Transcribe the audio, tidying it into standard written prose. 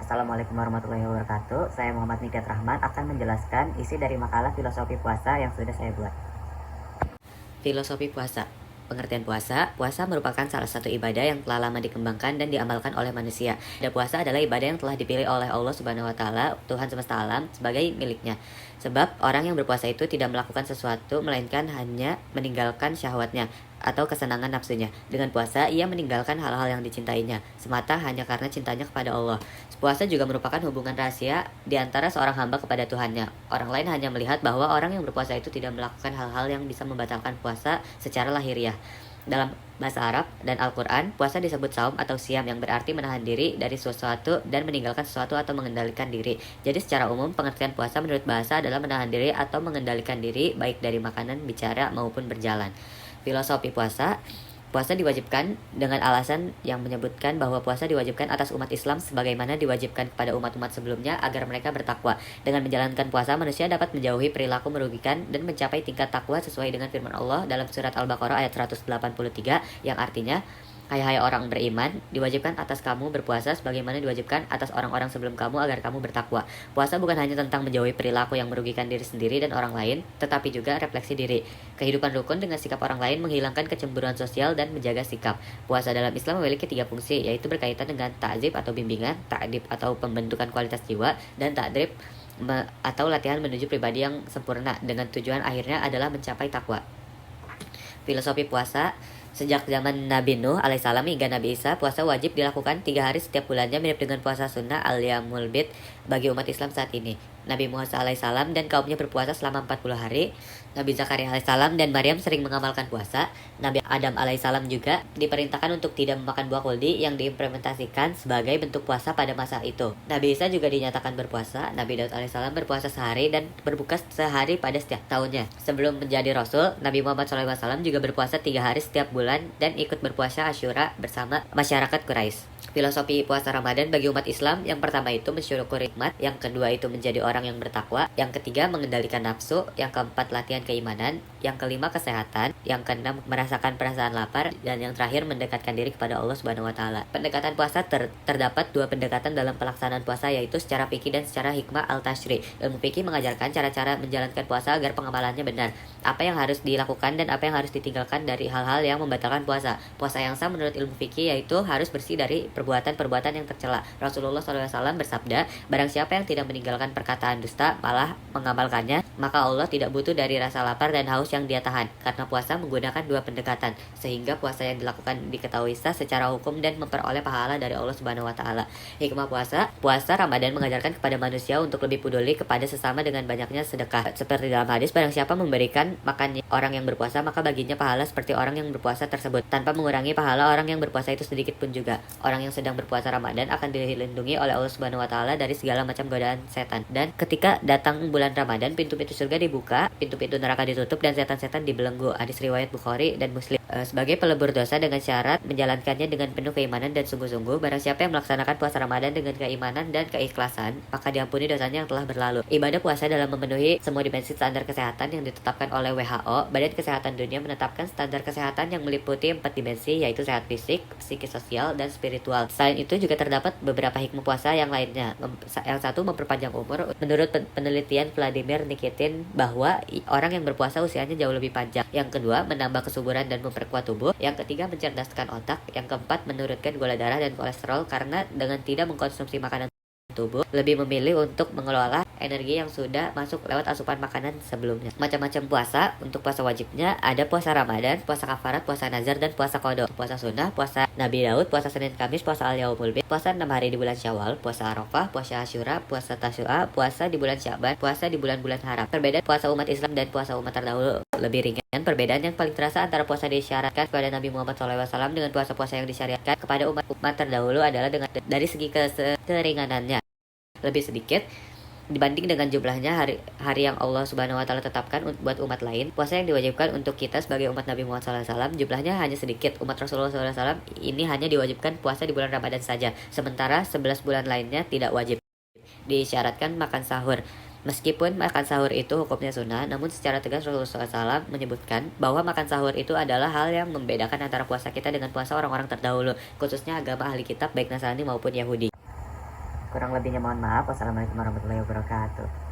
Assalamualaikum warahmatullahi wabarakatuh. Saya Muhammad Nidhat Rahman akan menjelaskan isi dari makalah filosofi puasa yang sudah saya buat. Filosofi puasa. Pengertian puasa. Puasa merupakan salah satu ibadah yang telah lama dikembangkan dan diamalkan oleh manusia. Puasa adalah ibadah yang telah dipilih oleh Allah Subhanahu wa taala, Tuhan semesta alam, sebagai miliknya. Sebab orang yang berpuasa itu tidak melakukan sesuatu melainkan hanya meninggalkan syahwatnya atau kesenangan nafsunya. Dengan puasa, ia meninggalkan hal-hal yang dicintainya, semata hanya karena cintanya kepada Allah. Puasa juga merupakan hubungan rahasia di antara seorang hamba kepada Tuhannya. Orang lain hanya melihat bahwa orang yang berpuasa itu tidak melakukan hal-hal yang bisa membatalkan puasa secara lahiriah. Dalam bahasa Arab dan Al-Quran, puasa disebut saum atau siam yang berarti menahan diri dari sesuatu dan meninggalkan sesuatu atau mengendalikan diri. Jadi secara umum, pengertian puasa menurut bahasa adalah menahan diri atau mengendalikan diri baik dari makanan, bicara, maupun berjalan. Filosofi puasa. Puasa diwajibkan dengan alasan yang menyebutkan bahwa puasa diwajibkan atas umat Islam sebagaimana diwajibkan kepada umat-umat sebelumnya agar mereka bertakwa. Dengan menjalankan puasa, manusia dapat menjauhi perilaku merugikan dan mencapai tingkat takwa sesuai dengan firman Allah dalam surat Al-Baqarah ayat 183 yang artinya, hai orang beriman, diwajibkan atas kamu berpuasa sebagaimana diwajibkan atas orang-orang sebelum kamu agar kamu bertakwa. Puasa bukan hanya tentang menjauhi perilaku yang merugikan diri sendiri dan orang lain, tetapi juga refleksi diri. Kehidupan rukun dengan sikap orang lain menghilangkan kecemburuan sosial dan menjaga sikap. Puasa dalam Islam memiliki 3 fungsi, yaitu berkaitan dengan ta'zib atau bimbingan, ta'dib atau pembentukan kualitas jiwa, dan ta'drib atau latihan menuju pribadi yang sempurna dengan tujuan akhirnya adalah mencapai takwa. Filosofi puasa. Sejak zaman Nabi Nuh alaihissalam hingga Nabi Isa, puasa wajib dilakukan 3 hari setiap bulannya mirip dengan puasa sunnah al-yamul bid bagi umat Islam saat ini. Nabi Muhammad alaihissalam dan kaumnya berpuasa selama 40 hari. Nabi Zakaria alaihissalam dan Maryam sering mengamalkan puasa. Nabi Adam alaihissalam juga diperintahkan untuk tidak memakan buah kuldi yang diimplementasikan sebagai bentuk puasa pada masa itu. Nabi Isa juga dinyatakan berpuasa. Nabi Daud alaihissalam berpuasa sehari dan berbuka sehari pada setiap tahunnya. Sebelum menjadi Rasul, Nabi Muhammad SAW juga berpuasa 3 hari setiap bulan dan ikut berpuasa Asyura bersama masyarakat Quraisy. Filosofi puasa Ramadan bagi umat Islam, yang pertama itu mensyukuri nikmat, yang kedua itu menjadi orang yang bertakwa, yang ketiga mengendalikan nafsu, yang keempat latihan keimanan, yang kelima kesehatan, yang keenam merasakan perasaan lapar, dan yang terakhir mendekatkan diri kepada Allah Subhanahu wa taala. Pendekatan puasa terdapat 2 pendekatan dalam pelaksanaan puasa, yaitu secara fikih dan secara hikmah al-tashri. Ilmu fikih mengajarkan cara-cara menjalankan puasa agar pengamalannya benar, apa yang harus dilakukan dan apa yang harus ditinggalkan dari hal-hal yang membatalkan puasa. Puasa yang sah menurut ilmu fikih yaitu harus bersih dari perbuatan-perbuatan yang tercela. Rasulullah SAW bersabda, barang siapa yang tidak meninggalkan perkataan dusta malah mengamalkannya, maka Allah tidak butuh dari rasa lapar dan haus yang dia tahan, karena puasa menggunakan 2 pendekatan, sehingga puasa yang dilakukan diketahui sah secara hukum dan memperoleh pahala dari Allah Subhanahu wa taala. Hikmah puasa. Puasa Ramadan mengajarkan kepada manusia untuk lebih peduli kepada sesama dengan banyaknya sedekah. Seperti dalam hadis, barang siapa memberikan makan orang yang berpuasa, maka baginya pahala seperti orang yang berpuasa tersebut, tanpa mengurangi pahala orang yang berpuasa itu sedikit pun juga. Orang yang sedang berpuasa Ramadan akan dilindungi oleh Allah Subhanahu wa taala dari segala macam godaan setan. Dan ketika datang bulan Ramadan, pintu-pintu surga dibuka, pintu-pintu neraka ditutup, dan setan-setan dibelenggu. Hadis riwayat Bukhari dan Muslim. Sebagai pelebur dosa dengan syarat menjalankannya dengan penuh keimanan dan sungguh-sungguh, barang siapa yang melaksanakan puasa Ramadan dengan keimanan dan keikhlasan, maka diampuni dosanya yang telah berlalu. Ibadah puasa dalam memenuhi semua dimensi standar kesehatan yang ditetapkan oleh WHO. Badan Kesehatan Dunia menetapkan standar kesehatan yang meliputi 4 dimensi, yaitu sehat fisik, psikis, sosial, dan spiritual. Selain itu juga terdapat beberapa hikmah puasa yang lainnya. Yang satu, memperpanjang umur. Menurut penelitian Vladimir Nikitin bahwa orang yang berpuasa usianya jauh lebih panjang. Yang kedua, menambah kesuburan dan memperkuat tubuh. Yang ketiga, mencerdaskan otak. Yang keempat, menurunkan gula darah dan kolesterol, karena dengan tidak mengkonsumsi makanan tubuh lebih memilih untuk mengelola energi yang sudah masuk lewat asupan makanan sebelumnya. Macam-macam puasa. Untuk puasa wajibnya ada puasa Ramadan, puasa kafarat, puasa nazar, dan puasa qada. Puasa sunnah, puasa Nabi Daud, puasa Senin Kamis, puasa al-yaumul bid, puasa 6 hari di bulan Syawal, puasa Arafah, puasa Asyura, puasa Tasyua, puasa di bulan Syaban, puasa di bulan-bulan haram. Perbedaan puasa umat Islam dan puasa umat terdahulu lebih ringan. Perbedaan yang paling terasa antara puasa disyaratkan kepada Nabi Muhammad SAW dengan puasa-puasa yang disyariatkan kepada umat terdahulu adalah dari segi keringanannya lebih sedikit dibanding dengan jumlahnya hari yang Allah Subhanahu wa taala tetapkan buat umat lain. Puasa yang diwajibkan untuk kita sebagai umat Nabi Muhammad SAW jumlahnya hanya sedikit. Umat Rasulullah SAW ini hanya diwajibkan puasa di bulan Ramadan saja, sementara 11 bulan lainnya tidak wajib. Disyaratkan makan sahur. Meskipun makan sahur itu hukumnya sunnah, namun secara tegas Rasulullah SAW menyebutkan bahwa makan sahur itu adalah hal yang membedakan antara puasa kita dengan puasa orang-orang terdahulu, khususnya agama ahli kitab baik Nasrani maupun Yahudi. Kurang lebihnya mohon maaf. Wassalamualaikum warahmatullahi wabarakatuh.